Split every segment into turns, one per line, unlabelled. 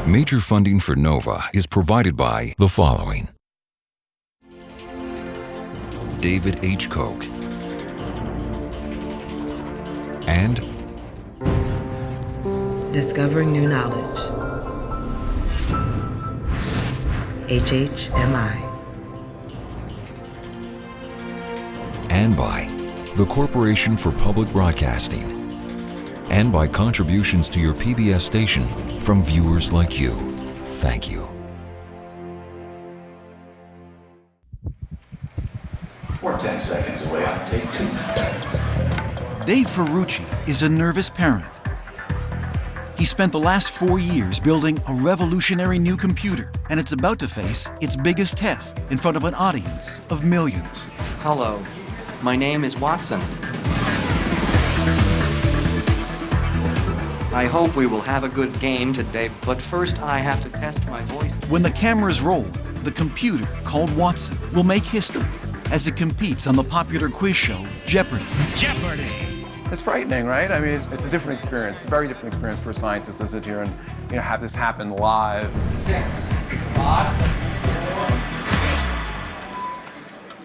Major funding for NOVA is provided by the following: David H. Koch and
Discovering New Knowledge. HHMI.
and by the Corporation for Public Broadcasting, and by contributions to your PBS station from viewers like you. Thank you.
We're 10 seconds away on take 2.
Dave Ferrucci is a nervous parent. He spent the last 4 years building a revolutionary new computer, and it's about to face its biggest test in front of an audience of millions.
Hello, my name is Watson. I hope we will have a good game today, but first I have to test my voice.
When the cameras roll, the computer, called Watson, will make history as it competes on the popular quiz show Jeopardy.
Jeopardy!
It's frightening, right? I mean, it's a different experience. It's a very different experience for a scientist to sit here and have this happen live.
6, 5, 7,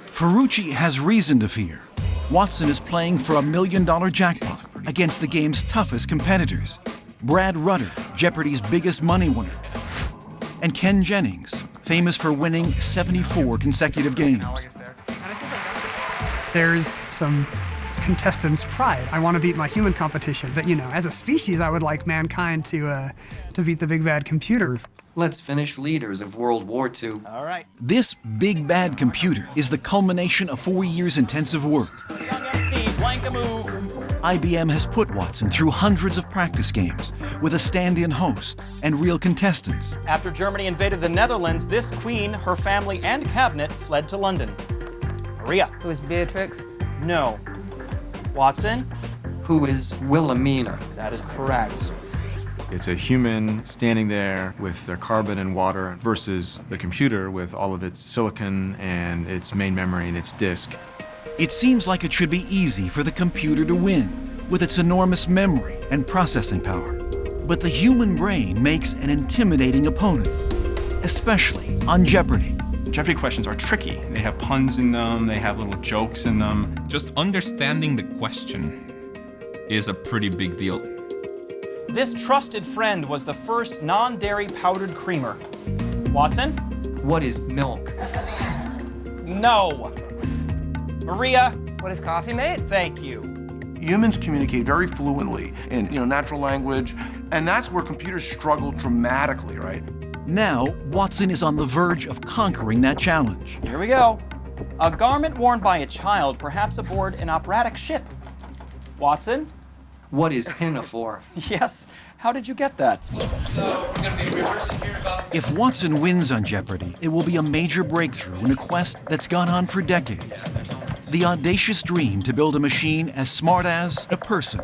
4.
Ferrucci has reason to fear. Watson is playing for a $1 million jackpot against the game's toughest competitors. Brad Rutter, Jeopardy's biggest money winner, and Ken Jennings, famous for winning 74 consecutive games.
There's some contestants' pride. I want to beat my human competition, but as a species, I would like mankind to beat the big bad computer.
Let's finish leaders of World War II.
All right.
This big bad computer is the culmination of 4 years intensive work. IBM has put Watson through hundreds of practice games with a stand-in host and real contestants.
After Germany invaded the Netherlands, this queen, her family, and cabinet fled to London. Maria.
Who is Beatrix?
No. Watson?
Who is Wilhelmina?
That is correct.
It's a human standing there with their carbon and water versus the computer with all of its silicon and its main memory and its disk.
It seems like it should be easy for the computer to win with its enormous memory and processing power. But the human brain makes an intimidating opponent, especially on Jeopardy!
Jeopardy questions are tricky. They have puns in them, they have little jokes in them.
Just understanding the question is a pretty big deal.
This trusted friend was the first non-dairy powdered creamer. Watson?
What is milk?
No. Maria?
What is coffee made?
Thank you.
Humans communicate very fluently in natural language, and that's where computers struggle dramatically, right?
Now, Watson is on the verge of conquering that challenge.
Here we go. A garment worn by a child, perhaps aboard an operatic ship. Watson?
What is pinafore?
Yes. How did you get that?
If Watson wins on Jeopardy! It will be a major breakthrough in a quest that's gone on for decades. The audacious dream to build a machine as smart as a person.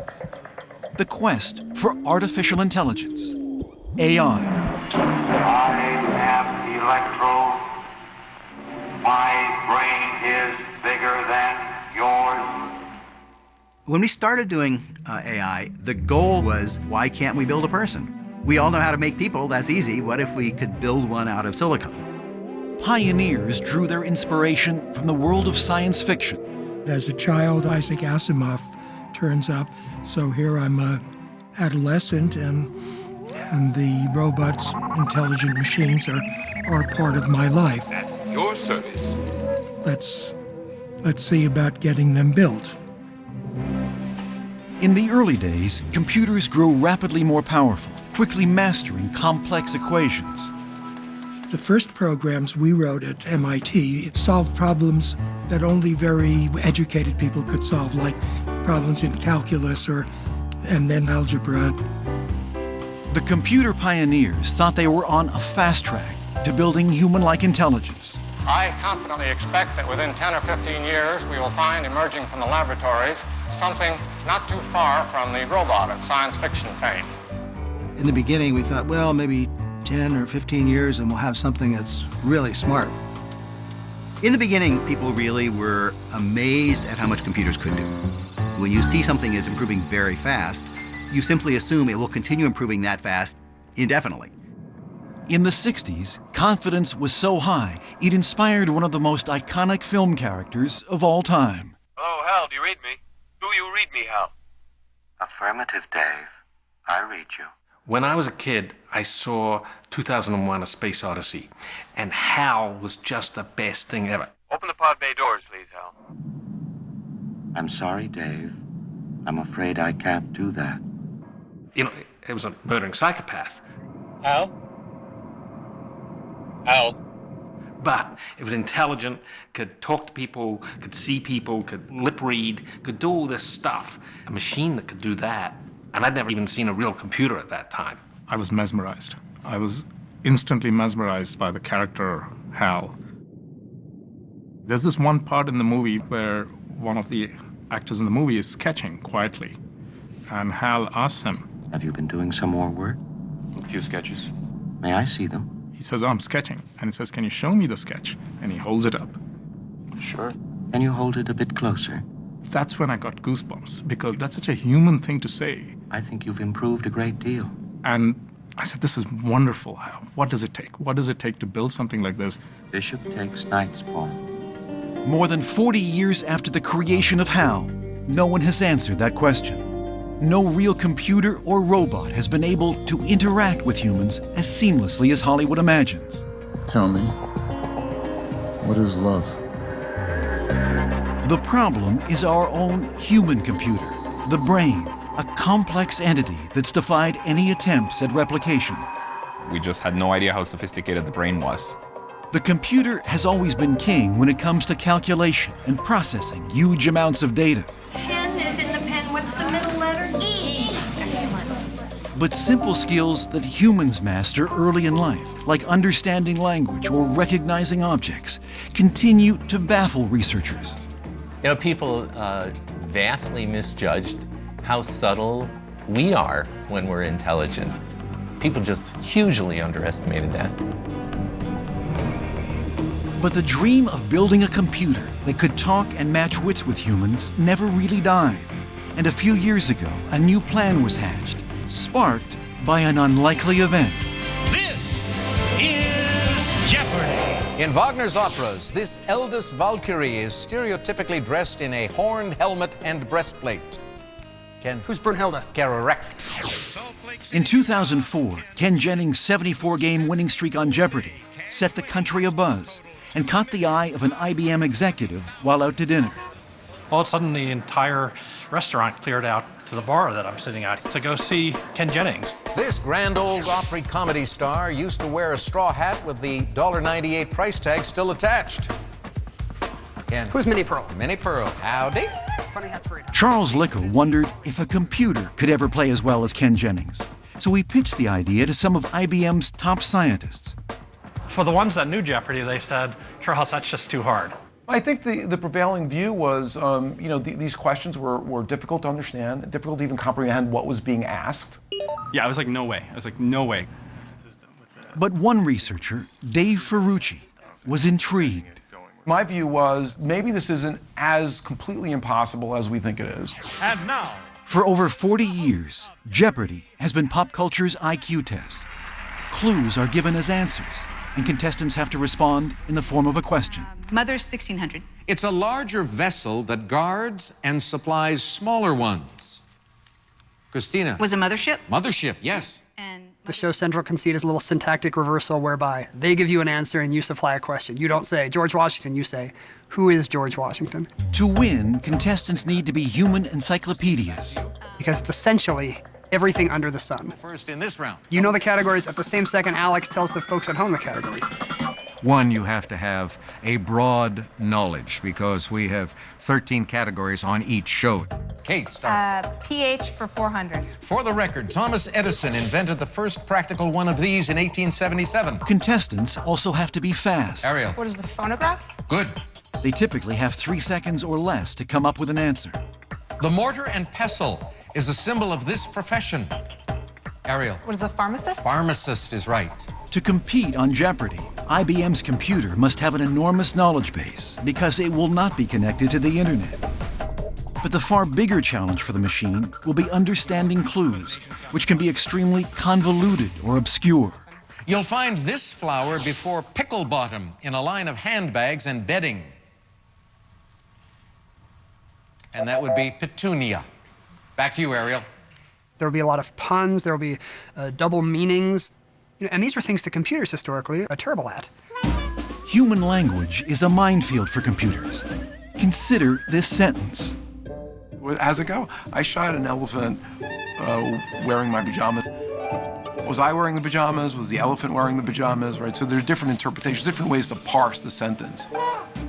The quest for artificial intelligence. AI.
I am Electro. My brain is bigger than yours.
When we started doing AI, the goal was, why can't we build a person? We all know how to make people, that's easy. What if we could build one out of silicon?
Pioneers drew their inspiration from the world of science fiction.
As a child, Isaac Asimov turns up, so here I'm an adolescent, and the robots, intelligent machines, are part of my life.
At your service.
Let's see about getting them built.
In the early days, computers grew rapidly more powerful, quickly mastering complex equations.
The first programs we wrote at MIT solved problems that only very educated people could solve, like problems in calculus and then algebra.
The computer pioneers thought they were on a fast track to building human-like intelligence.
I confidently expect that within 10 or 15 years, we will find emerging from the laboratories something not too far from the robot of science fiction fame.
In the beginning, we thought, well, maybe 10 or 15 years and we'll have something that's really smart. In the beginning, people really were amazed at how much computers could do. When you see something is improving very fast, you simply assume it will continue improving that fast indefinitely.
In the 60s, confidence was so high, it inspired one of the most iconic film characters of all time.
Hello, Hal, do you read me? Do you read me, Hal?
Affirmative, Dave. I read you.
When I was a kid, I saw 2001: A Space Odyssey, and Hal was just the best thing ever.
Open the pod bay doors, please, Hal.
I'm sorry, Dave. I'm afraid I can't do that.
You know, it was a murdering psychopath.
Hal? Hal?
But it was intelligent, could talk to people, could see people, could lip read, could do all this stuff. A machine that could do that. And I'd never even seen a real computer at that time.
I was mesmerized. I was instantly mesmerized by the character Hal. There's this one part in the movie where one of the actors in the movie is sketching quietly, and Hal asks him,
Have you been doing some more work?
A few sketches.
May I see them?
He says, I'm sketching. And he says, can you show me the sketch? And he holds it up.
Sure. Can you hold it a bit closer?
That's when I got goosebumps, because that's such a human thing to say.
I think you've improved a great deal.
And I said, this is wonderful. What does it take? What does it take to build something like this?
Bishop takes knight's pawn.
More than 40 years after the creation of HAL, no one has answered that question. No real computer or robot has been able to interact with humans as seamlessly as Hollywood imagines.
Tell me, what is love?
The problem is our own human computer, the brain, a complex entity that's defied any attempts at replication.
We just had no idea how sophisticated the brain was.
The computer has always been king when it comes to calculation and processing huge amounts of data.
Pen is in the pen. What's the middle letter? E. Excellent.
But simple skills that humans master early in life, like understanding language or recognizing objects, continue to baffle researchers.
You know, people vastly misjudged how subtle we are when we're intelligent. People just hugely underestimated that.
But the dream of building a computer that could talk and match wits with humans never really died. And a few years ago, a new plan was hatched, sparked by an unlikely event.
This is Jeopardy!
In Wagner's operas, this eldest Valkyrie is stereotypically dressed in a horned helmet and breastplate. Ken?
Who's Brunhilde?
Correct.
In 2004, Ken Jennings' 74-game winning streak on Jeopardy set the country abuzz and caught the eye of an IBM executive while out to dinner.
All of a sudden, the entire restaurant cleared out to the bar that I'm sitting at to go see Ken Jennings.
This Grand Ole Opry comedy star used to wear a straw hat with the $1.98 price tag still attached. Ken.
Who's Minnie Pearl?
Minnie Pearl. Howdy.
Funny hats for
Charles Lickel wondered if a computer could ever play as well as Ken Jennings. So he pitched the idea to some of IBM's top scientists.
For the ones that knew Jeopardy, they said, Charles, that's just too hard.
I think the prevailing view was, these questions were difficult to understand, difficult to even comprehend what was being asked.
Yeah, I was like, no way. I was like, no way.
But one researcher, Dave Ferrucci, was intrigued.
My view was, maybe this isn't as completely impossible as we think it is.
And now,
for over 40 years, Jeopardy has been pop culture's IQ test. Clues are given as answers, and contestants have to respond in the form of a question.
Mother's 1600.
It's a larger vessel that guards and supplies smaller ones. Christina.
Was a mothership?
Mothership, yes.
The show's central conceit is a little syntactic reversal whereby they give you an answer and you supply a question. You don't say, George Washington, you say, who is George Washington?
To win, contestants need to be human encyclopedias.
Because it's essentially everything under the sun.
First in this round.
You know the categories at the same second Alex tells the folks at home the category.
One, you have to have a broad knowledge because we have 13 categories on each show. Kate, start.
pH for 400.
For the record, Thomas Edison invented the first practical one of these in 1877.
Contestants also have to be fast.
Ariel.
What is the phonograph?
Good.
They typically have 3 seconds or less to come up with an answer.
The mortar and pestle is a symbol of this profession. Ariel.
What is a pharmacist?
Pharmacist is right.
To compete on Jeopardy, IBM's computer must have an enormous knowledge base because it will not be connected to the internet. But the far bigger challenge for the machine will be understanding clues, which can be extremely convoluted or obscure.
You'll find this flower before pickle bottom in a line of handbags and bedding. And that would be petunia. Back to you, Ariel.
There'll be a lot of puns, there'll be double meanings, and these were things that computers historically are terrible at.
Human language is a minefield for computers. Consider this sentence.
How's it go? I shot an elephant wearing my pajamas. Was I wearing the pajamas? Was the elephant wearing the pajamas, right? So there's different interpretations, different ways to parse the sentence.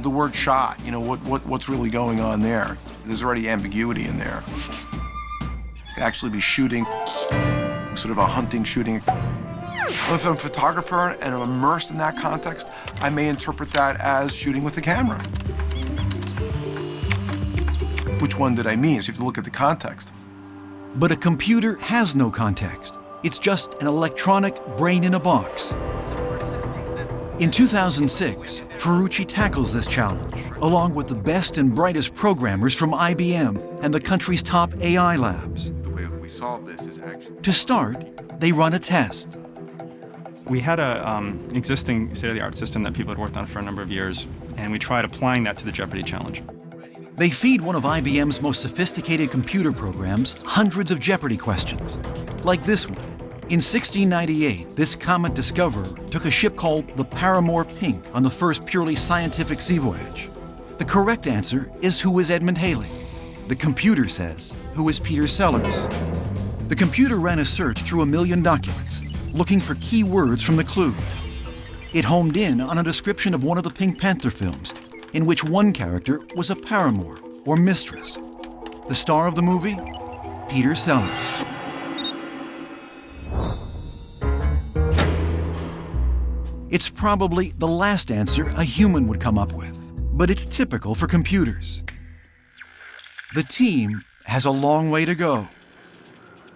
The word shot, what's really going on there? There's already ambiguity in there. It could actually be shooting, sort of a hunting shooting. If I'm a photographer and I'm immersed in that context, I may interpret that as shooting with the camera. Which one did I mean? So you have to look at the context.
But a computer has no context. It's just an electronic brain in a box. In 2006, Ferrucci tackles this challenge, along with the best and brightest programmers from IBM and the country's top AI labs.
The way we solve this is actually...
To start, they run a test.
We had an existing state-of-the-art system that people had worked on for a number of years, and we tried applying that to the Jeopardy challenge.
They feed one of IBM's most sophisticated computer programs hundreds of Jeopardy questions, like this one. In 1698, this comet discoverer took a ship called the Paramour Pink on the first purely scientific sea voyage. The correct answer is who is Edmund Halley. The computer says, who is Peter Sellers? The computer ran a search through 1 million documents, looking for key words from the clue. It homed in on a description of one of the Pink Panther films, in which one character was a paramour, or mistress. The star of the movie? Peter Sellers. It's probably the last answer a human would come up with, but it's typical for computers. The team has a long way to go.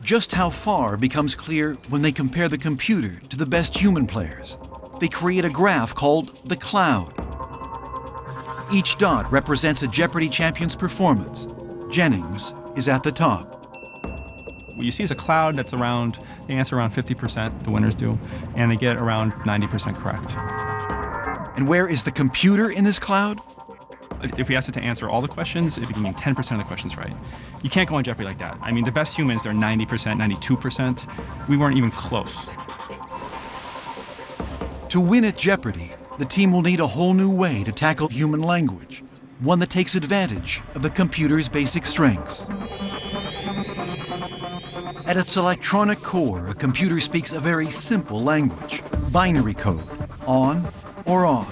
Just how far becomes clear when they compare the computer to the best human players. They create a graph called the cloud. Each dot represents a Jeopardy champion's performance. Jennings is at the top.
What you see is a cloud that's around, they answer around 50%, the winners do, and they get around 90% correct.
And where is the computer in this cloud?
If we asked it to answer all the questions, it'd be getting 10% of the questions right. You can't go on Jeopardy like that. I mean, the best humans, they're 90%, 92%. We weren't even close.
To win at Jeopardy, the team will need a whole new way to tackle human language, one that takes advantage of the computer's basic strengths. At its electronic core, a computer speaks a very simple language, binary code, on or off.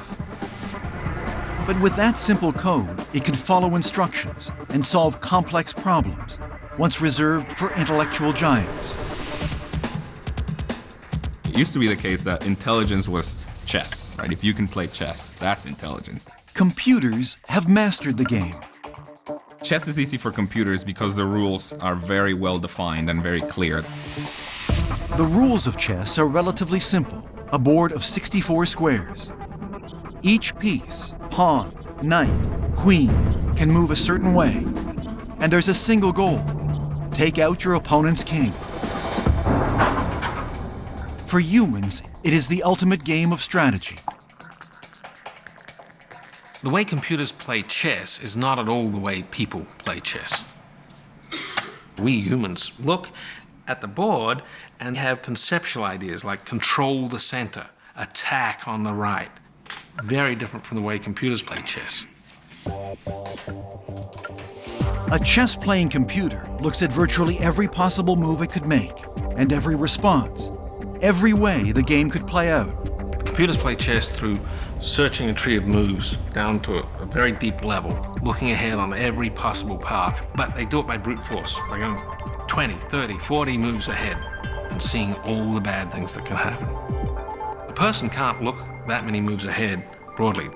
But with that simple code, it can follow instructions and solve complex problems, once reserved for intellectual giants.
It used to be the case that intelligence was chess, right? If you can play chess, that's intelligence.
Computers have mastered the game.
Chess is easy for computers because the rules are very well defined and very clear.
The rules of chess are relatively simple, a board of 64 squares. Each piece, pawn, knight, queen, can move a certain way. And there's a single goal: take out your opponent's king. For humans, it is the ultimate game of strategy.
The way computers play chess is not at all the way people play chess. We humans look at the board and have conceptual ideas like control the center, attack on the right. Very different from the way computers play chess.
A chess-playing computer looks at virtually every possible move it could make, and every response, every way the game could play out.
Computers play chess through searching a tree of moves down to a very deep level, looking ahead on every possible path, but they do it by brute force, by going 20, 30, 40 moves ahead and seeing all the bad things that can happen. A person can't look that many moves ahead broadly.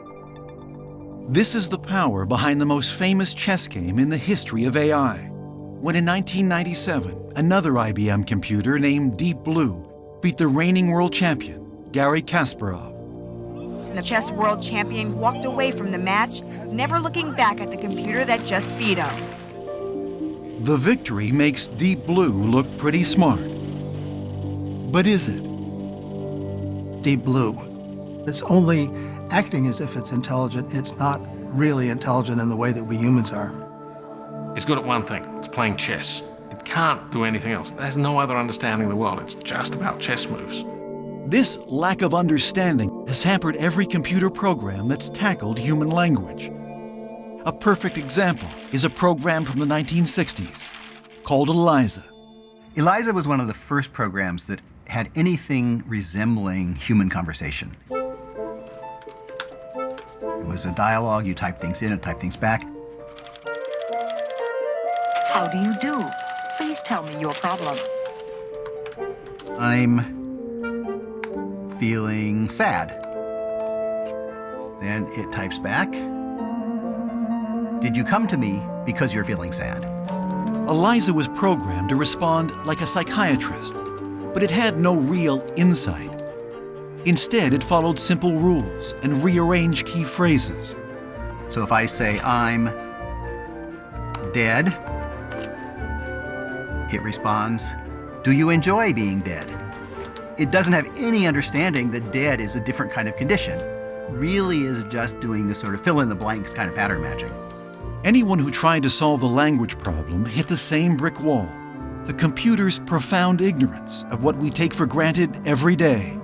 This is the power behind the most famous chess game in the history of AI. When in 1997, another IBM computer named Deep Blue beat the reigning world champion, Garry Kasparov.
The chess world champion walked away from the match, never looking back at the computer that just beat him.
The victory makes Deep Blue look pretty smart. But is it?
deep blue. It's only acting as if it's intelligent. It's not really intelligent in the way that we humans are.
It's good at one thing. It's playing chess. It can't do anything else. There's no other understanding of the world. It's just about chess moves.
This lack of understanding has hampered every computer program that's tackled human language. A perfect example is a program from the 1960s called ELIZA.
ELIZA was one of the first programs that had anything resembling human conversation. It was a dialogue. You type things in and type things back.
How do you do? Please tell me your problem.
I'm feeling sad. Then it types back. Did you come to me because you're feeling sad?
ELIZA was programmed to respond like a psychiatrist, but it had no real insight. Instead, it followed simple rules and rearranged key phrases.
So if I say, I'm dead, it responds, do you enjoy being dead? It doesn't have any understanding that dead is a different kind of condition. Really is just doing this sort of fill-in-the-blanks kind of pattern matching.
Anyone who tried to solve the language problem hit the same brick wall: the computer's profound ignorance of what we take for granted every day.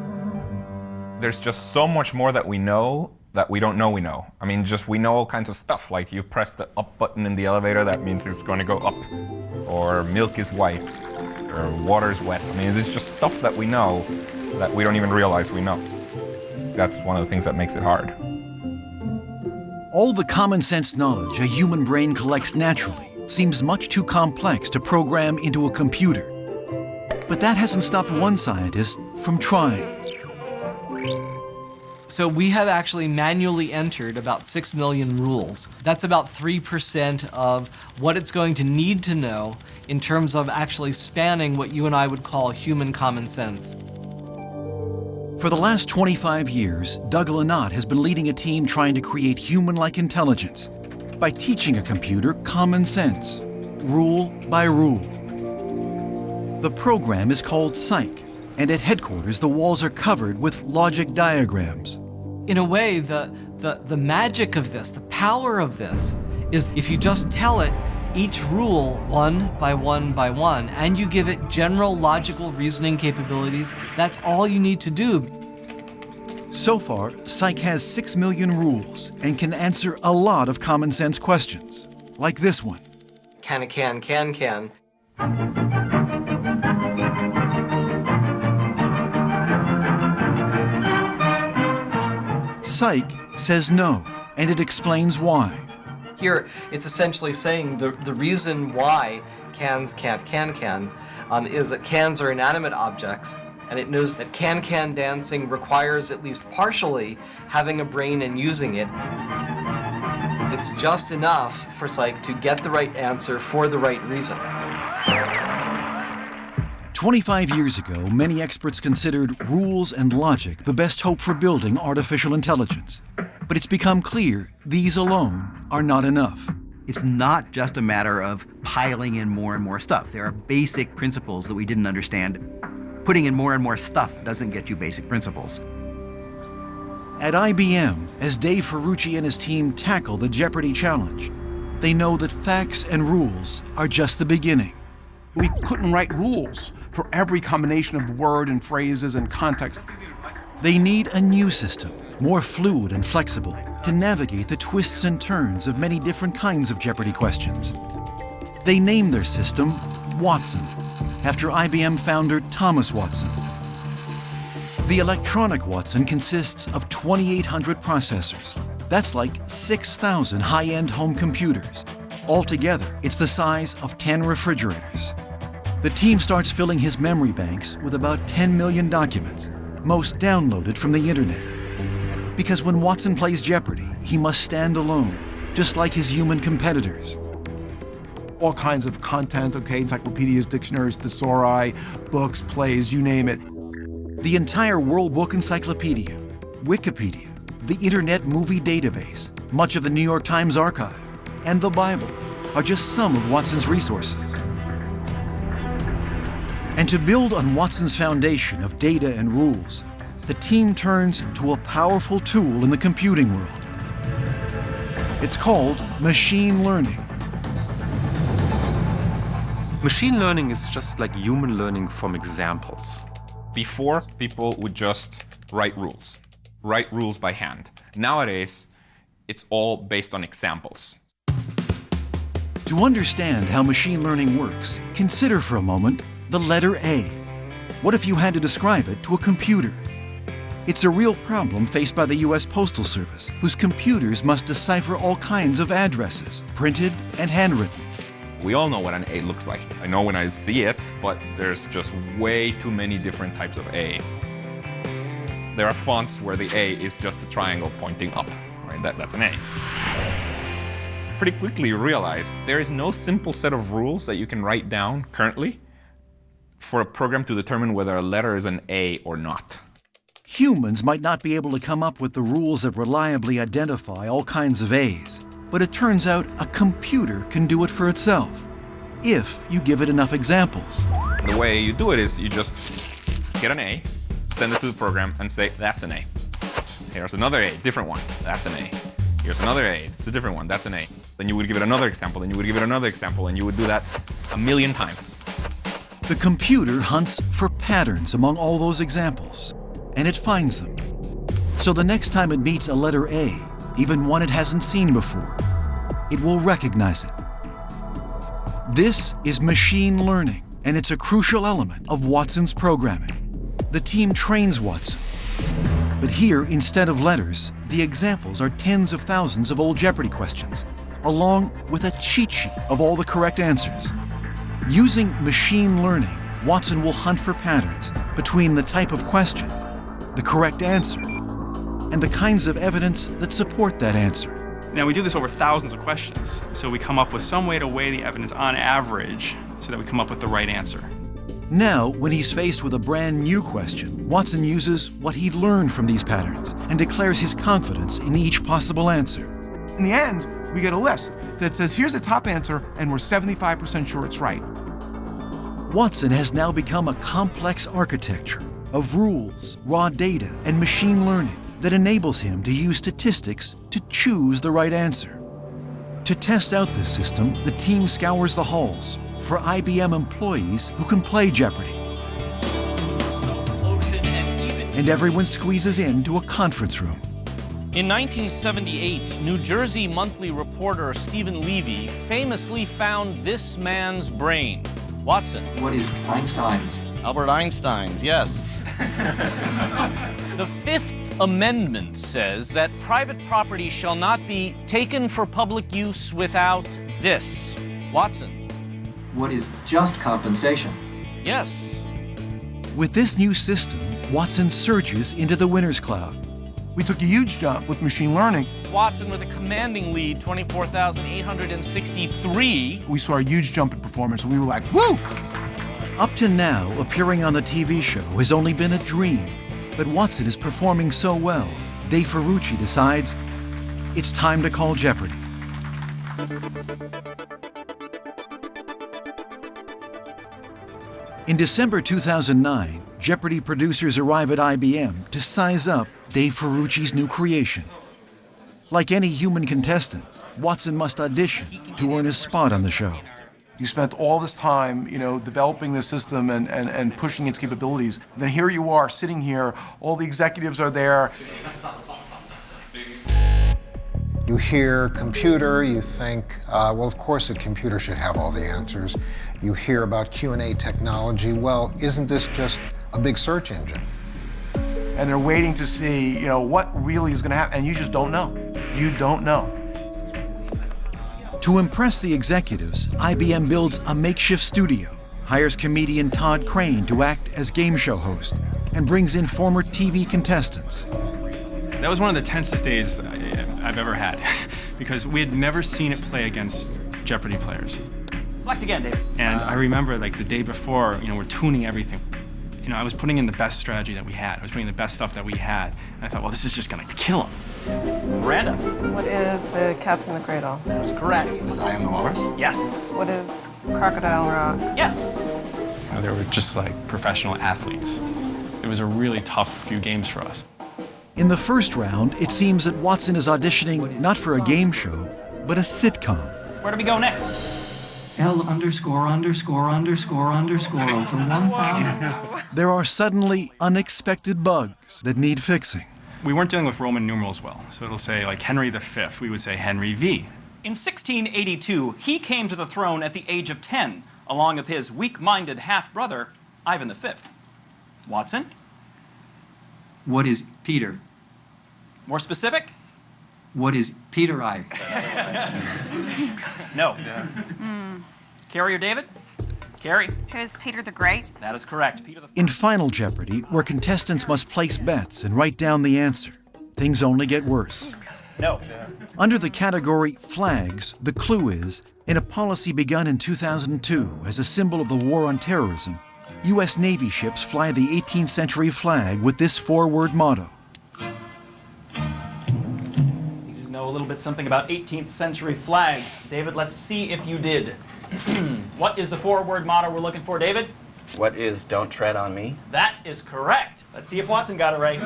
There's just so much more that we know that we don't know we know. I mean, just we know all kinds of stuff, like you press the up button in the elevator, that means it's going to go up. Or milk is white, or water's wet. I mean, there's just stuff that we know that we don't even realize we know. That's one of the things that makes it hard.
All the common sense knowledge a human brain collects naturally seems much too complex to program into a computer. But that hasn't stopped one scientist from trying.
So we have actually manually entered about 6 million rules. That's about 3% of what it's going to need to know in terms of actually spanning what you and I would call human common sense.
For the last 25 years, Doug Lennott has been leading a team trying to create human-like intelligence by teaching a computer common sense, rule by rule. The program is called Psych, and at headquarters, the walls are covered with logic diagrams.
In a way, the magic of this, the power of this, is if you just tell it each rule one by one by one, and you give it general logical reasoning capabilities, that's all you need to do.
So far, Psych has 6 million rules and can answer a lot of common sense questions, like this one.
Can.
Psych says no, and it explains why.
Here, it's essentially saying the reason why cans can't can is that cans are inanimate objects, and it knows that can dancing requires at least partially having a brain and using it. It's just enough for Psych to get the right answer for the right reason.
25 years ago, many experts considered rules and logic the best hope for building artificial intelligence. But it's become clear these alone are not enough.
It's not just a matter of piling in more and more stuff. There are basic principles that we didn't understand. Putting in more and more stuff doesn't get you basic principles.
At IBM, as Dave Ferrucci and his team tackle the Jeopardy challenge, they know that facts and rules are just the beginning.
We couldn't write rules for every combination of word and phrases and context.
They need a new system, more fluid and flexible, to navigate the twists and turns of many different kinds of Jeopardy questions. They named their system Watson, after IBM founder Thomas Watson. The electronic Watson consists of 2,800 processors. That's like 6,000 high-end home computers. Altogether, it's the size of 10 refrigerators. The team starts filling his memory banks with about 10 million documents, most downloaded from the internet. Because when Watson plays Jeopardy, he must stand alone, just like his human competitors.
All kinds of content, encyclopedias, dictionaries, thesauri, books, plays, you name it.
The entire World Book Encyclopedia, Wikipedia, the Internet Movie Database, much of the New York Times archive, and the Bible are just some of Watson's resources. And to build on Watson's foundation of data and rules, the team turns to a powerful tool in the computing world. It's called machine learning.
Machine learning is just like human learning from examples.
Before, people would just write rules by hand. Nowadays, it's all based on examples.
To understand how machine learning works, consider for a moment the letter A. What if you had to describe it to a computer? It's a real problem faced by the US Postal Service, whose computers must decipher all kinds of addresses, printed and handwritten.
We all know what an A looks like. I know when I see it, but there's just way too many different types of A's. There are fonts where the A is just a triangle pointing up, right? That's an A. Pretty quickly you realize there is no simple set of rules that you can write down currently for a program to determine whether a letter is an A or not.
Humans might not be able to come up with the rules that reliably identify all kinds of A's, but it turns out a computer can do it for itself, if you give it enough examples.
The way you do it is you just get an A, send it to the program, and say, that's an A. Here's another A, different one, that's an A. Here's another A, it's a different one, that's an A. Then you would give it another example, then you would give it another example, and you would do that 1,000,000 times.
The computer hunts for patterns among all those examples, and it finds them. So the next time it meets a letter A, even one it hasn't seen before, it will recognize it. This is machine learning, and it's a crucial element of Watson's programming. The team trains Watson. But here, instead of letters, the examples are tens of thousands of old Jeopardy questions, along with a cheat sheet of all the correct answers. Using machine learning, Watson will hunt for patterns between the type of question, the correct answer, and the kinds of evidence that support that answer.
Now, we do this over thousands of questions, so we come up with some way to weigh the evidence on average so that we come up with the right answer.
Now, when he's faced with a brand new question, Watson uses what he'd learned from these patterns and declares his confidence in each possible answer.
In the end, we get a list that says, here's the top answer, and we're 75% sure it's right.
Watson has now become a complex architecture of rules, raw data, and machine learning that enables him to use statistics to choose the right answer. To test out this system, the team scours the halls for IBM employees who can play Jeopardy. And everyone squeezes into a conference room.
In 1978, New Jersey monthly reporter Stephen Levy famously found this man's brain. Watson.
What is Einstein's?
Albert Einstein's, yes. The Fifth Amendment says that private property shall not be taken for public use without this. Watson.
What is just compensation?
Yes.
With this new system, Watson surges into the winner's cloud.
We took a huge jump with machine learning.
Watson with a commanding lead, 24,863.
We saw a huge jump in performance, and we were like, woo!
Up to now, appearing on the TV show has only been a dream. But Watson is performing so well, Dave Ferrucci decides it's time to call Jeopardy. In December 2009, Jeopardy producers arrive at IBM to size up Dave Ferrucci's new creation. Like any human contestant, Watson must audition to earn his spot on the show.
You spent all this time, developing this system and pushing its capabilities. And then here you are, sitting here, all the executives are there.
You hear computer, you think, well, of course a computer should have all the answers. You hear about Q&A technology, well, isn't this just a big search engine?
And they're waiting to see, what really is going to happen, and you just don't know. You don't know.
To impress the executives, IBM builds a makeshift studio, hires comedian Todd Crane to act as game show host, and brings in former TV contestants.
That was one of the tensest days I've ever had, because we had never seen it play against Jeopardy players.
Select again, Dave.
And I remember, the day before, we're tuning everything. I was putting in the best strategy that we had. I was putting in the best stuff that we had. And I thought, well, this is just gonna kill him.
Miranda.
What is the Cats in the Cradle?
That's correct.
Is I Am the Walrus?
Yes.
What is Crocodile Rock?
Yes.
They were just like professional athletes. It was a really tough few games for us.
In the first round, it seems that Watson is auditioning not for a game show, but a sitcom.
Where do we go next?
L underscore underscore underscore underscore over 1,000.
There are suddenly unexpected bugs that need fixing.
We weren't dealing with Roman numerals well, so it'll say like Henry V. We would say Henry V.
In 1682, he came to the throne at the age of 10, along with his weak-minded half-brother, Ivan V. Watson?
What is Peter?
More specific?
What is Peter I?
No. Carrie or David? Carrie?
Who's Peter the Great?
That is correct. Peter the
In Final Jeopardy, where contestants must place bets and write down the answer, things only get worse.
No.
Under the category Flags, the clue is, in a policy begun in 2002 as a symbol of the war on terrorism, U.S. Navy ships fly the 18th century flag with this four-word motto.
You know a little bit something about 18th century flags. David, let's see if you did. What is the four-word motto we're looking for, David?
What is "Don't tread on me"?
That is correct. Let's see if Watson got it right.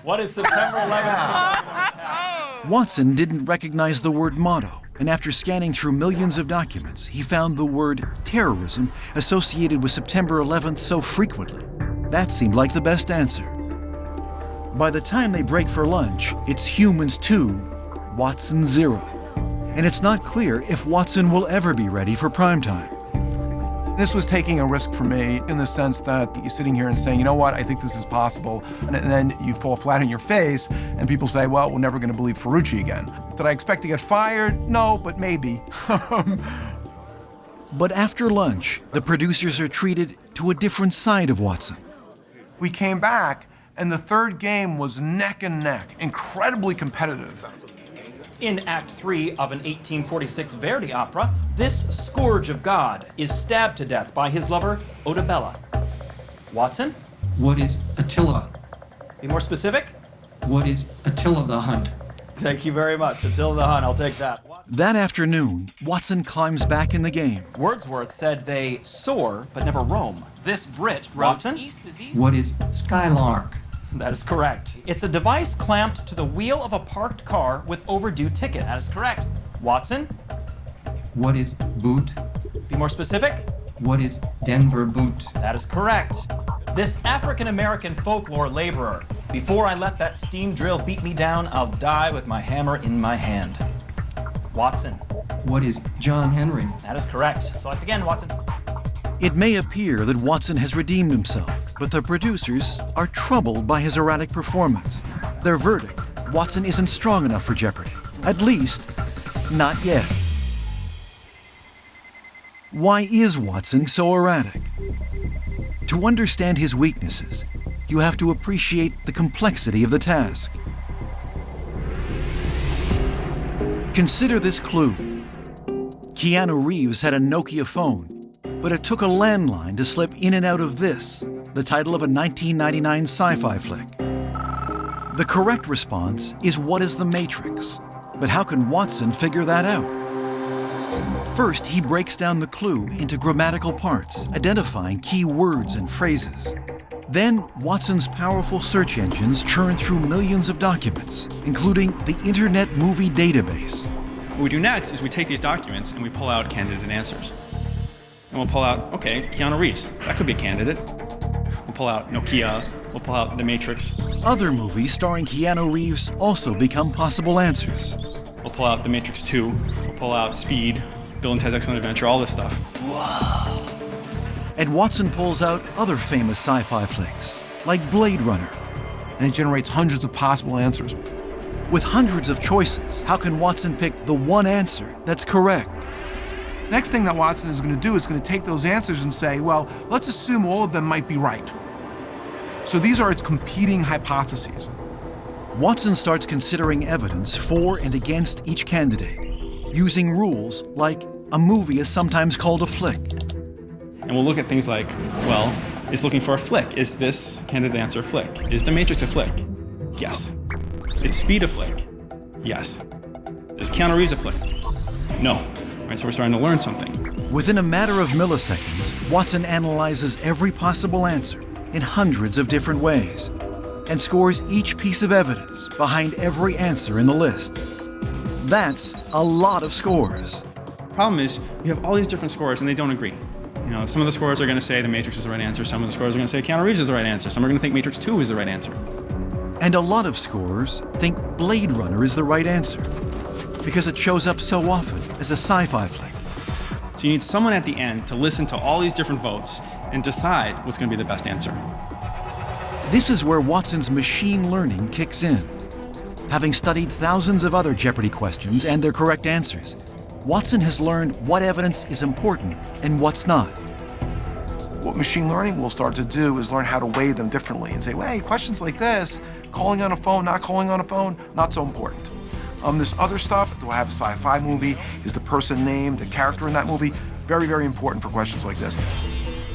What is September 11th?
Watson didn't recognize the word motto, and after scanning through millions of documents, he found the word terrorism associated with September 11th so frequently. That seemed like the best answer. By the time they break for lunch, it's Humans 2, Watson 0. And it's not clear if Watson will ever be ready for primetime.
This was taking a risk for me in the sense that you're sitting here and saying, you know what, I think this is possible. And then you fall flat on your face and people say, well, we're never going to believe Ferrucci again. Did I expect to get fired? No, but maybe.
But after lunch, the producers are treated to a different side of Watson.
We came back and the third game was neck and neck, incredibly competitive.
In Act 3 of an 1846 Verdi opera, this scourge of God is stabbed to death by his lover, Ottobella. Watson?
What is Attila?
Be more specific?
What is Attila the Hun?
Thank you very much. Attila the Hun, I'll take that.
That afternoon, Watson climbs back in the game.
Wordsworth said they soar, but never roam. This Brit, Watson?
What is Skylark?
That is correct. It's a device clamped to the wheel of a parked car with overdue tickets. That is correct. Watson?
What is Boot?
Be more specific?
What is Denver Boot?
That is correct. This African-American folklore laborer. Before I let that steam drill beat me down, I'll die with my hammer in my hand. Watson?
What is John Henry?
That is correct. Select again, Watson.
It may appear that Watson has redeemed himself, but the producers are troubled by his erratic performance. Their verdict, Watson isn't strong enough for Jeopardy. At least, not yet. Why is Watson so erratic? To understand his weaknesses, you have to appreciate the complexity of the task. Consider this clue. Keanu Reeves had a Nokia phone, but it took a landline to slip in and out of this, the title of a 1999 sci-fi flick. The correct response is what is the Matrix? But how can Watson figure that out? First, he breaks down the clue into grammatical parts, identifying key words and phrases. Then, Watson's powerful search engines churn through millions of documents, including the Internet Movie Database.
What we do next is we take these documents and we pull out candidate answers. And we'll pull out, okay, Keanu Reeves, that could be a candidate. We'll pull out Nokia, we'll pull out The Matrix.
Other movies starring Keanu Reeves also become possible answers.
We'll pull out The Matrix 2, we'll pull out Speed, Bill and Ted's Excellent Adventure, all this stuff.
Whoa. And Watson pulls out other famous sci-fi flicks, like Blade Runner.
And it generates hundreds of possible answers.
With hundreds of choices, how can Watson pick the one answer that's correct?
Next thing that Watson is going to do is going to take those answers and say, well, let's assume all of them might be right. So these are its competing hypotheses.
Watson starts considering evidence for and against each candidate, using rules like a movie is sometimes called a flick.
And we'll look at things like, well, it's looking for a flick. Is this candidate answer a flick? Is The Matrix a flick? Yes. Is Speed a flick? Yes. Is Keanu Reeves a flick? No. Right, so we're starting to learn something.
Within a matter of milliseconds, Watson analyzes every possible answer in hundreds of different ways and scores each piece of evidence behind every answer in the list. That's a lot of scores.
Problem is, you have all these different scores and they don't agree. You know, some of the scores are going to say the matrix is the right answer, some of the scores are going to say Keanu Reeves is the right answer, some are going to think Matrix 2 is the right answer.
And a lot of scores think Blade Runner is the right answer because it shows up so often as a sci-fi flick.
So you need someone at the end to listen to all these different votes and decide what's going to be the best answer.
This is where Watson's machine learning kicks in. Having studied thousands of other Jeopardy questions and their correct answers, Watson has learned what evidence is important and what's not.
What machine learning will start to do is learn how to weigh them differently and say, well, hey, questions like this, calling on a phone, not calling on a phone, not so important. This other stuff, do I have a sci-fi movie? Is the person named, the character in that movie? Very, very important for questions like this.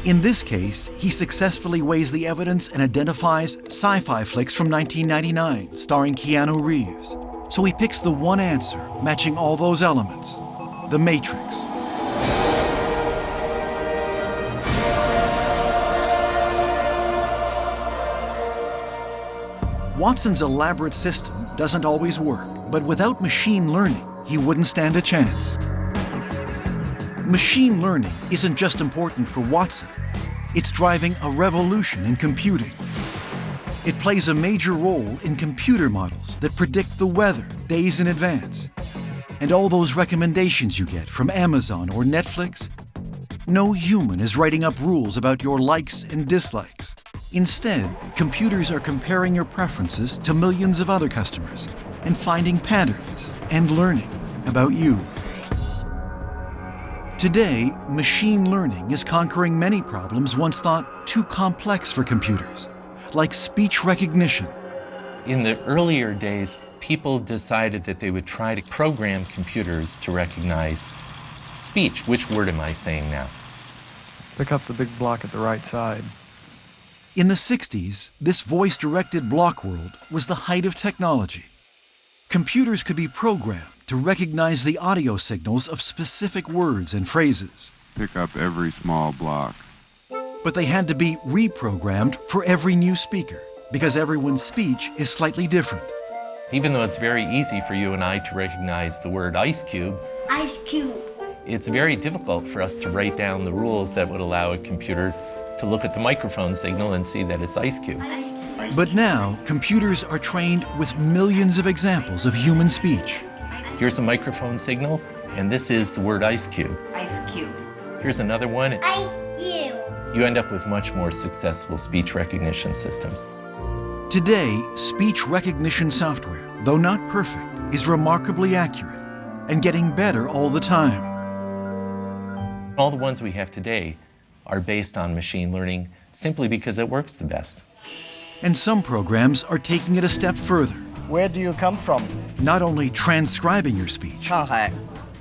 In this case, he successfully weighs the evidence and identifies sci-fi flicks from 1999 starring Keanu Reeves. So he picks the one answer matching all those elements, The Matrix. Watson's elaborate system doesn't always work, but without machine learning, he wouldn't stand a chance. Machine learning isn't just important for Watson, it's driving a revolution in computing. It plays a major role in computer models that predict the weather days in advance. And all those recommendations you get from Amazon or Netflix, no human is writing up rules about your likes and dislikes. Instead, computers are comparing your preferences to millions of other customers and finding patterns and learning about you. Today, machine learning is conquering many problems once thought too complex for computers, like speech recognition.
In the earlier days, people decided that they would try to program computers to recognize speech. Which word am I saying now?
Pick up the big block at the right side.
In the 60s, this voice-directed block world was the height of technology. Computers could be programmed to recognize the audio signals of specific words and phrases.
Pick up every small block.
But they had to be reprogrammed for every new speaker, because everyone's speech is slightly different.
Even though it's very easy for you and I to recognize the word ice cube, it's very difficult for us to write down the rules that would allow a computer to look at the microphone signal and see that it's ice cube.
But now, computers are trained with millions of examples of human speech.
Here's a microphone signal, and this is the word ice cube.
Ice cube.
Here's another one.
Ice cube.
You end up with much more successful speech recognition systems.
Today, speech recognition software, though not perfect, is remarkably accurate and getting better all the time.
All the ones we have today are based on machine learning simply because it works the best.
And some programs are taking it a step further.
Where do you come from?
Not only transcribing your speech,
Shanghai.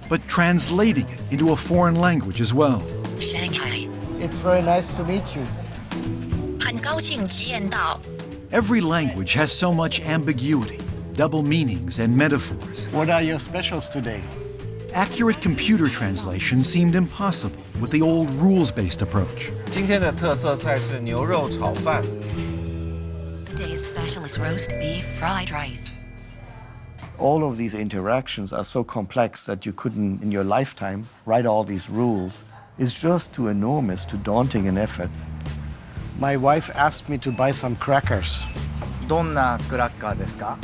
but translating it into a foreign language as well.
Shanghai. It's very nice to meet you.
很高兴见到.
Every language has so much ambiguity, double meanings, and metaphors.
What are your specials today?
Accurate computer translation seemed impossible with the old rules-based approach.
今天的特色菜是牛肉炒饭.
Today's special is roast beef fried rice.
All of these interactions are so complex that you couldn't, in your lifetime, write all these rules. It's just too enormous, too daunting an effort. My wife asked me to buy some crackers. どんなクラッカーですか?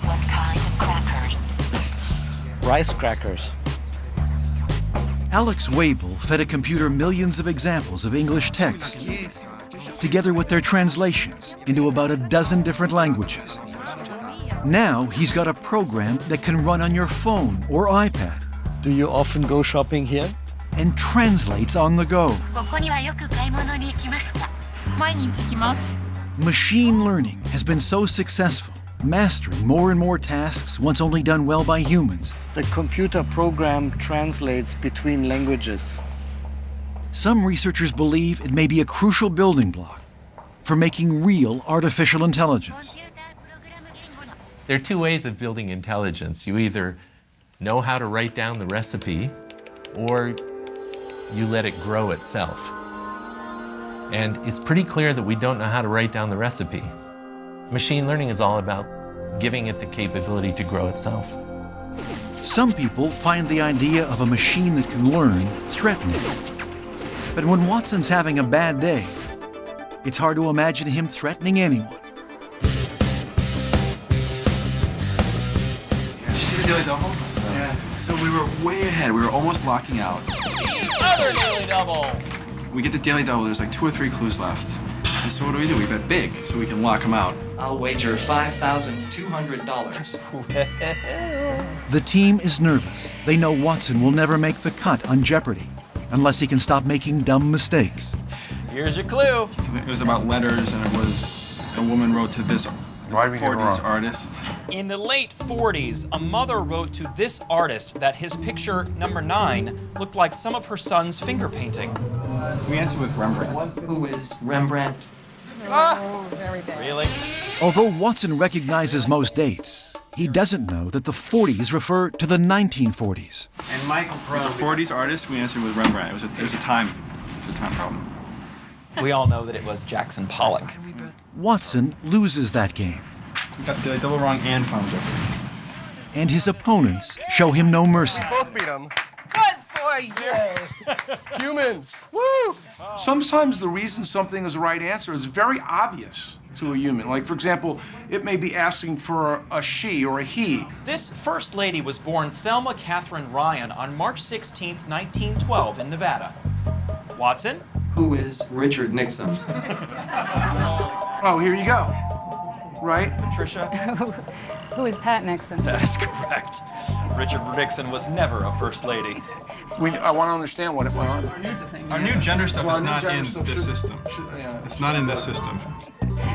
What kind of crackers?
Rice crackers.
Alex Wabel fed a computer millions of examples of English text, together with their translations into about a dozen different languages. Now he's got a program that can run on your phone or iPad.
Do you often go shopping here?
And translates on the go.
ここにはよく買い物に行きますか? 毎日来ます.
Machine learning has been so successful, mastering more and more tasks once only done well by humans.
The computer program translates between languages.
Some researchers believe it may be a crucial building block for making real artificial intelligence.
There are two ways of building intelligence. You either know how to write down the recipe, or you let it grow itself. And it's pretty clear that we don't know how to write down the recipe. Machine learning is all about giving it the capability to grow itself.
Some people find the idea of a machine that can learn threatening. But when Watson's having a bad day, it's hard to imagine him threatening anyone.
Did you see the Daily Double? Yeah. So we were way ahead. We were almost locking out.
Other Daily Double!
We get the Daily Double. There's like 2 or 3 clues left. And so what do? We bet big so we can lock them out.
I'll wager $5,200.
The team is nervous. They know Watson will never make the cut on Jeopardy unless he can stop making dumb mistakes.
Here's your clue.
It was about letters, and it was a woman wrote to this 40s artist.
In the late 40s, a mother wrote to this artist that his picture, number 9, looked like some of her son's finger painting.
We answered with Rembrandt.
Who is Rembrandt?
Oh, very bad.
Really?
Although Watson recognizes most dates, he doesn't know that the 40s refer to the 1940s.
And Michael It's a 40s artist. We answered with Rembrandt. There's a time problem.
We all know that it was Jackson Pollock.
Watson loses that game.
We got the double wrong and found Jeopardy.
And his opponents show him no mercy.
Both beat him.
Good for you.
Humans. Woo!
Sometimes the reason something is the right answer is very obvious to a human. Like, for example, it may be asking for a she or a he.
This first lady was born Thelma Catherine Ryan on March 16, 1912 in Nevada. Watson?
Who is Richard Nixon?
Oh, here you go. Right?
Patricia?
Who is Pat Nixon?
That is correct. Richard Nixon was never a first lady.
I want to understand what went on.
Our new gender stuff is not in this system. It's not in this system.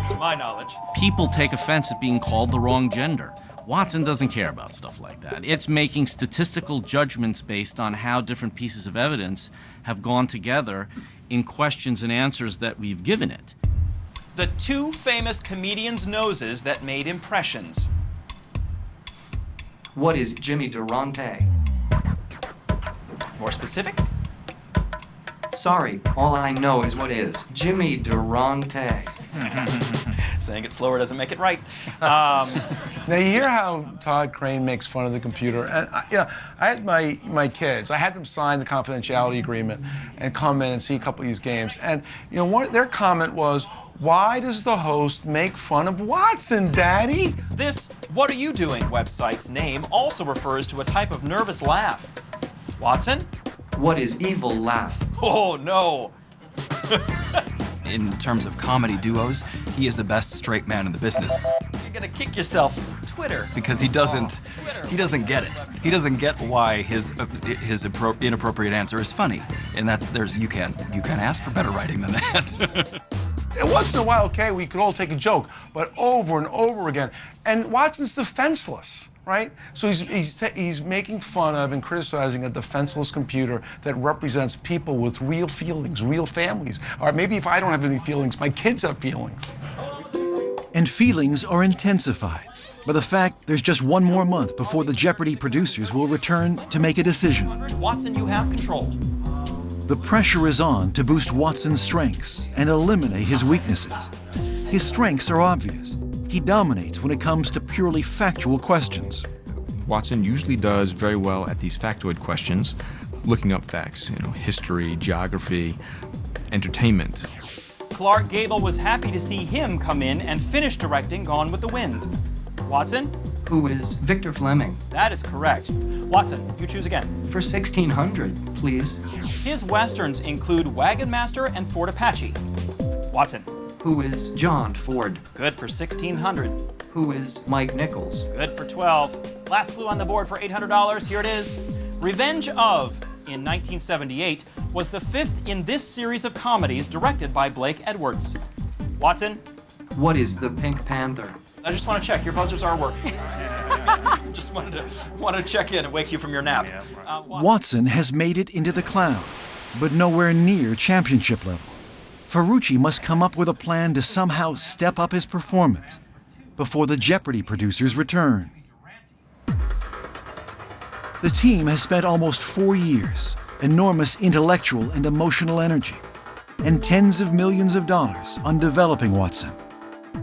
To my knowledge.
People take offense at being called the wrong gender. Watson doesn't care about stuff like that. It's making statistical judgments based on how different pieces of evidence have gone together in questions and answers that we've given it.
The 2 famous comedians' noses that made impressions.
What is Jimmy Durante?
More specific?
Sorry, all I know is what is Jimmy Durante.
Saying it slower doesn't make it right.
Now you hear how Todd Crane makes fun of the computer, and I had my kids. I had them sign the confidentiality agreement and come in and see a couple of these games, and their comment was, "Why does the host make fun of Watson, Daddy?"
This "What Are You Doing" website's name also refers to a type of nervous laugh. Watson?
What is evil laugh?
Oh, no.
In terms of comedy duos, he is the best straight man in the business.
You're gonna kick yourself. Twitter.
Because he doesn't get it. He doesn't get why his inappropriate answer is funny. And you can't ask for better writing than that.
Once in a while, okay, we could all take a joke, but over and over again. And Watson's defenseless, right? So he's making fun of and criticizing a defenseless computer that represents people with real feelings, real families. Or maybe if I don't have any feelings, my kids have feelings.
And feelings are intensified by the fact there's just one more month before the Jeopardy producers will return to make a decision.
Watson, you have control.
The pressure is on to boost Watson's strengths and eliminate his weaknesses. His strengths are obvious. He dominates when it comes to purely factual questions.
Watson usually does very well at these factoid questions, looking up facts, history, geography, entertainment.
Clark Gable was happy to see him come in and finish directing Gone with the Wind. Watson?
Who is Victor Fleming?
That is correct. Watson, you choose again.
For 1600, please.
His westerns include Wagon Master and Fort Apache. Watson.
Who is John Ford?
Good for 1600.
Who is Mike Nichols?
Good for 12. Last clue on the board for $800. Here it is. Revenge of, in 1978, was the 5th in this series of comedies directed by Blake Edwards. Watson?
What is the Pink Panther?
I just want to check. Your buzzers are working. Just wanted to check in and wake you from your nap.
Watson has made it into the cloud, but nowhere near championship level. Ferrucci must come up with a plan to somehow step up his performance before the Jeopardy producers return. The team has spent almost 4 years, enormous intellectual and emotional energy, and tens of millions of dollars on developing Watson.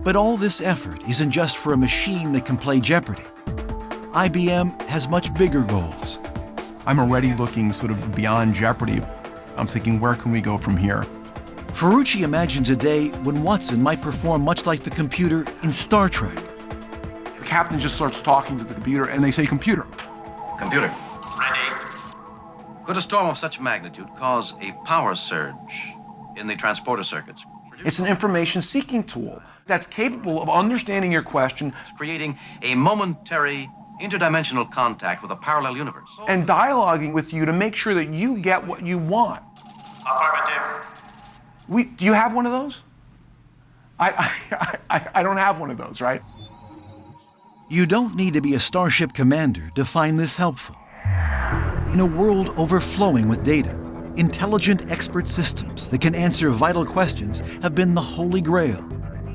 But all this effort isn't just for a machine that can play Jeopardy. IBM has much bigger goals.
I'm already looking sort of beyond Jeopardy. I'm thinking, where can we go from here?
Ferrucci imagines a day when Watson might perform much like the computer in Star Trek.
The captain just starts talking to the computer, and they say, "Computer."
Computer. Ready. Could a storm of such magnitude cause a power surge in the transporter circuits?
It's an information-seeking tool that's capable of understanding your question,
creating a momentary interdimensional contact with a parallel universe.
and dialoguing with you to make sure that you get what you want.
Affirmative.
Do you have one of those? I don't have one of those, right?
You don't need to be a starship commander to find this helpful. In a world overflowing with data, intelligent expert systems that can answer vital questions have been the holy grail.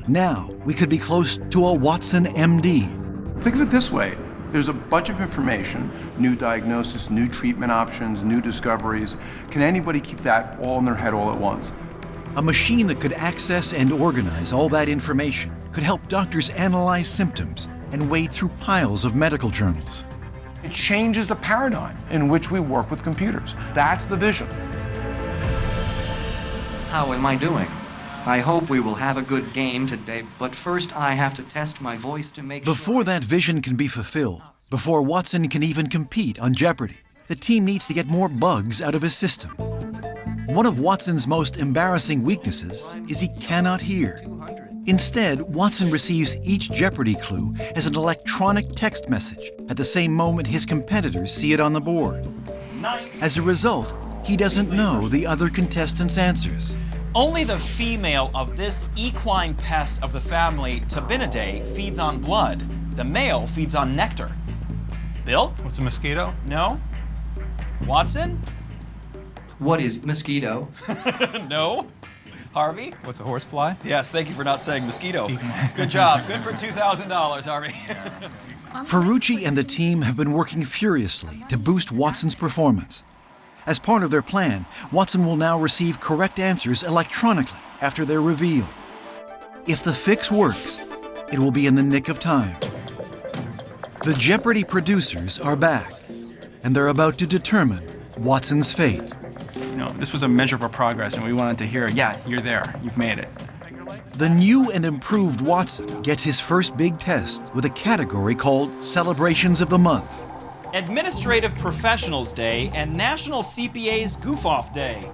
Now, we could be close to a Watson MD.
Think of it this way. There's a bunch of information, new diagnosis, new treatment options, new discoveries. Can anybody keep that all in their head all at once?
A machine that could access and organize all that information could help doctors analyze symptoms and wade through piles of medical journals.
It changes the paradigm in which we work with computers. That's the vision.
How am I doing? I hope we will have a good game today, but first I have to test my voice to make
Before that vision can be fulfilled, before Watson can even compete on Jeopardy, the team needs to get more bugs out of his system. One of Watson's most embarrassing weaknesses is he cannot hear. Instead, Watson receives each Jeopardy clue as an electronic text message at the same moment his competitors see it on the board. As a result, he doesn't know the other contestants' answers.
Only the female of this equine pest of the family Tabinidae feeds on blood. The male feeds on nectar. Bill?
What's a mosquito?
No. Watson?
What is mosquito?
No. Harvey?
What's a horsefly?
Yes, thank you for not saying mosquito. Good job. Good for $2,000, Harvey.
Ferrucci and the team have been working furiously to boost Watson's performance. As part of their plan, Watson will now receive correct answers electronically after they're revealed. If the fix works, it will be in the nick of time. The Jeopardy producers are back, and they're about to determine Watson's fate.
You know, this was a measure of our progress, and we wanted to hear, yeah, you're there, you've made it.
The new and improved Watson gets his first big test with a category called Celebrations of the Month.
Administrative Professionals Day and National CPA's Goof-Off Day.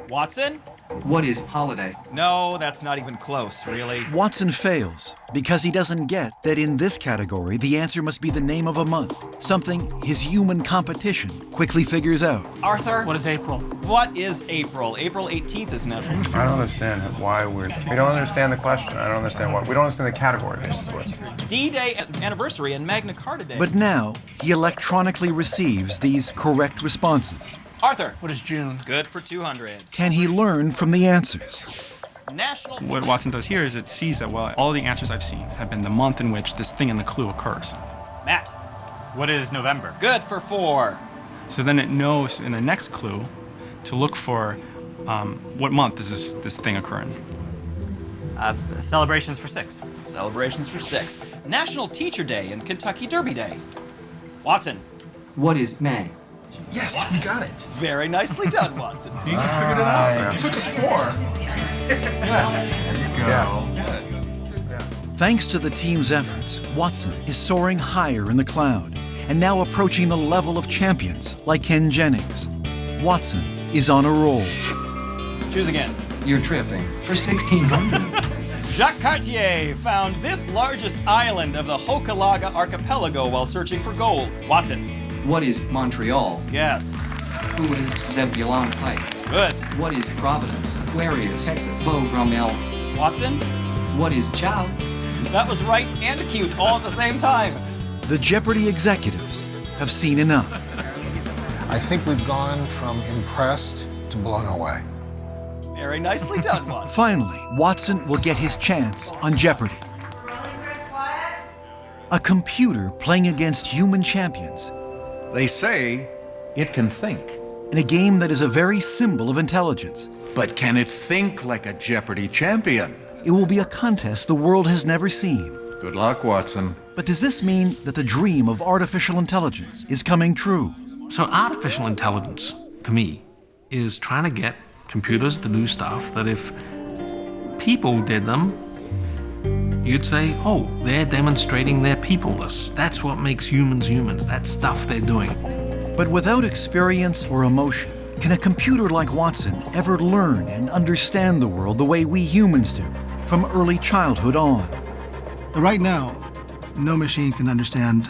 Watson?
What is holiday?
No, that's not even close, really.
Watson fails because he doesn't get that in this category the answer must be the name of a month, something his human competition quickly figures out.
Arthur?
What is April?
What is April? April 18th is National
I don't understand why we don't understand the question. I don't understand why. We don't understand the category, basically.
D-Day anniversary and Magna Carta Day.
But now he electronically receives these correct responses.
Arthur.
What is June?
Good for 200.
Can he learn from the answers?
National.
What Watson does here is it sees that, well, all the answers I've seen have been the month in which this thing in the clue occurs.
Matt.
What is November?
Good for 4.
So then it knows in the next clue to look for what month does this thing occur in.
Celebrations for 6.
Celebrations for 6. National Teacher Day and Kentucky Derby Day. Watson.
What is May?
Yes, you got it.
Very nicely done, Watson.
You figured it out. It took us 4.
Thanks to the team's efforts, Watson is soaring higher in the cloud and now approaching the level of champions like Ken Jennings. Watson is on a roll.
Choose again.
You're tripping. For 1,600.
Jacques Cartier found this largest island of the Hochelaga archipelago while searching for gold. Watson.
What is Montreal?
Yes.
Who is Zebulon Pike?
Good.
What is Providence? Aquarius, Texas. Beau Brummel.
Watson.
What is Chow?
That was right and cute all at the same time.
The Jeopardy executives have seen enough.
I think we've gone from impressed to blown away.
Very nicely done, Watson.
Finally, Watson will get his chance on Jeopardy. A computer playing against human champions.
They say it can think.
In a game that is a very symbol of intelligence.
But can it think like a Jeopardy champion?
It will be a contest the world has never seen.
Good luck, Watson.
But does this mean that the dream of artificial intelligence is coming true?
So artificial intelligence, to me, is trying to get computers to do stuff that if people did them, you'd say, oh, they're demonstrating their peopleness. That's what makes humans humans. That stuff they're doing.
But without experience or emotion, can a computer like Watson ever learn and understand the world the way we humans do, from early childhood on?
Right now, no machine can understand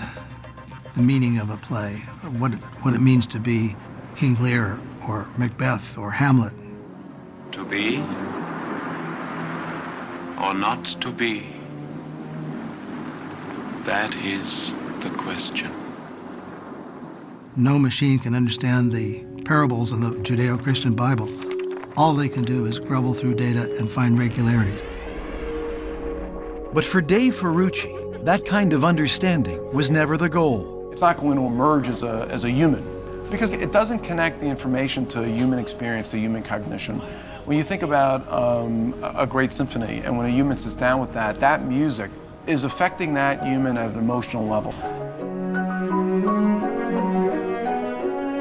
the meaning of a play, or what it means to be King Lear or Macbeth or Hamlet.
To be or not to be? That is the question.
No machine can understand the parables in the Judeo-Christian Bible. All they can do is grubble through data and find regularities.
But for Dave Ferrucci, that kind of understanding was never the goal.
It's not going to emerge as a human, because it doesn't connect the information to human experience, to human cognition. When you think about a great symphony, and when a human sits down with that, that music is affecting that human at an emotional level.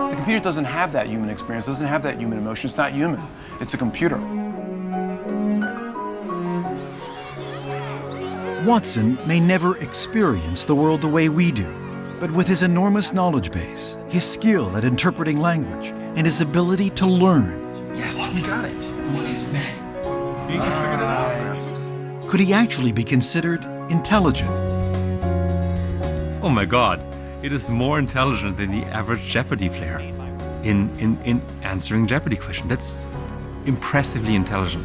The computer doesn't have that human experience, doesn't have that human emotion. It's not human, it's a computer.
Watson may never experience the world the way we do, but with his enormous knowledge base, his skill at interpreting language, and his ability to learn.
Yes, we got it.
You figured it out.
Could he actually be considered intelligent?
Oh my God, it is more intelligent than the average Jeopardy player in answering Jeopardy questions. That's impressively intelligent.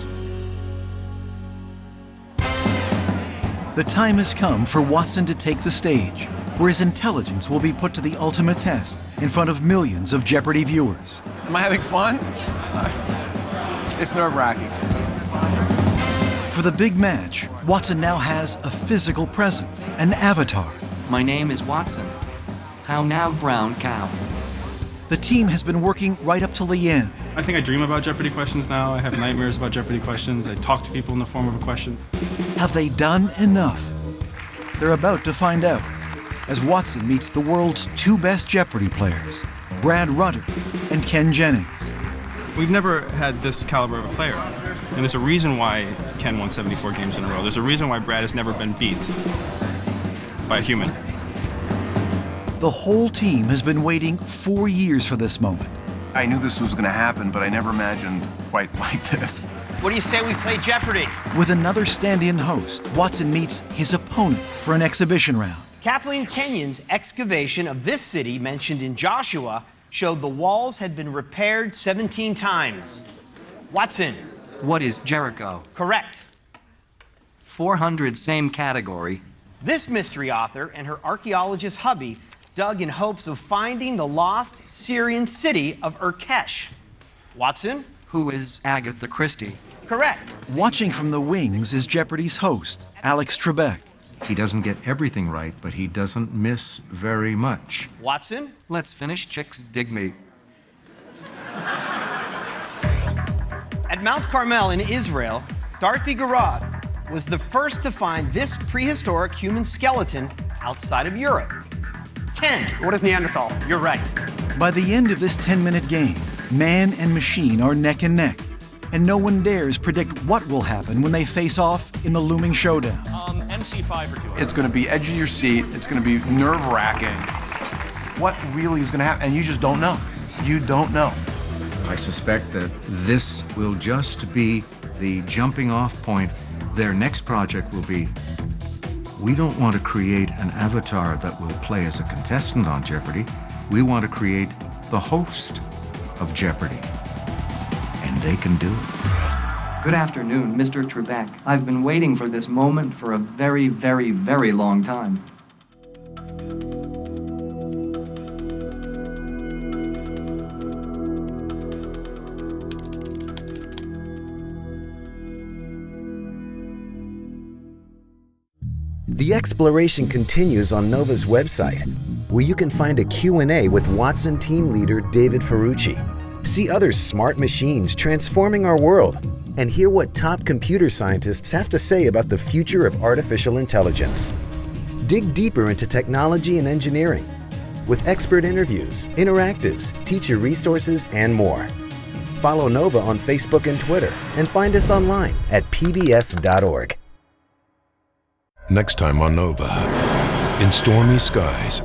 The time has come for Watson to take the stage, where his intelligence will be put to the ultimate test in front of millions of Jeopardy viewers.
Am I having fun? It's nerve-wracking.
For the big match, Watson now has a physical presence, an avatar.
My name is Watson. How now, brown cow?
The team has been working right up till the end.
I think I dream about Jeopardy questions now. I have nightmares about Jeopardy questions. I talk to people in the form of a question.
Have they done enough? They're about to find out as Watson meets the world's two best Jeopardy players, Brad Rutter and Ken Jennings.
We've never had this caliber of a player. And there's a reason why Ken won 74 games in a row. There's a reason why Brad has never been beat by a human.
The whole team has been waiting 4 years for this moment.
I knew this was going to happen, but I never imagined quite like this.
What do you say we play Jeopardy?
With another stand-in host, Watson meets his opponents for an exhibition round.
Kathleen Kenyon's excavation of this city mentioned in Joshua showed the walls had been repaired 17 times. Watson.
What is Jericho?
Correct.
400, same category.
This mystery author and her archaeologist hubby dug in hopes of finding the lost Syrian city of Urkesh. Watson?
Who is Agatha Christie?
Correct.
Watching from the wings is Jeopardy's host, Alex Trebek.
He doesn't get everything right, but he doesn't miss very much.
Watson?
Let's finish Chicks Dig Me.
At Mount Carmel in Israel, Dorothy Garrod was the first to find this prehistoric human skeleton outside of Europe. Ken.
What is Neanderthal?
You're right.
By the end of this 10-minute game, man and machine are neck and neck, and no one dares predict what will happen when they face off in the looming showdown.
MC5 or 2.
It's going to be edge of your seat. It's going to be nerve-wracking. What really is going to happen? And you just don't know. You don't know.
I suspect that this will just be the jumping off point. Their next project will be, we don't want to create an avatar that will play as a contestant on Jeopardy. We want to create the host of Jeopardy. And they can do it.
Good afternoon, Mr. Trebek. I've been waiting for this moment for a very, very, very long time.
The exploration continues on NOVA's website, where you can find a Q&A with Watson team leader David Ferrucci. See other smart machines transforming our world, and hear what top computer scientists have to say about the future of artificial intelligence. Dig deeper into technology and engineering with expert interviews, interactives, teacher resources, and more. Follow NOVA on Facebook and Twitter, and find us online at pbs.org.
Next time on NOVA, in stormy skies,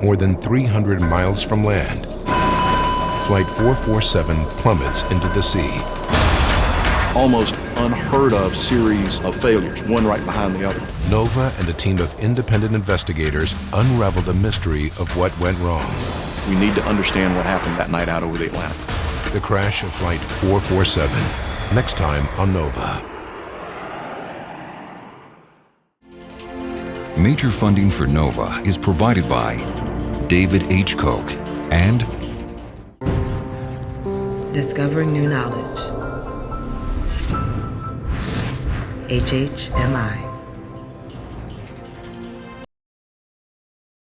more than 300 miles from land, Flight 447 plummets into the sea.
Almost unheard of series of failures, one right behind the other.
NOVA and a team of independent investigators unraveled the mystery of what went wrong.
We need to understand what happened that night out over the Atlantic.
The crash of Flight 447, next time on NOVA.
Major funding for NOVA is provided by David H. Koch and
Discovering New Knowledge. HHMI.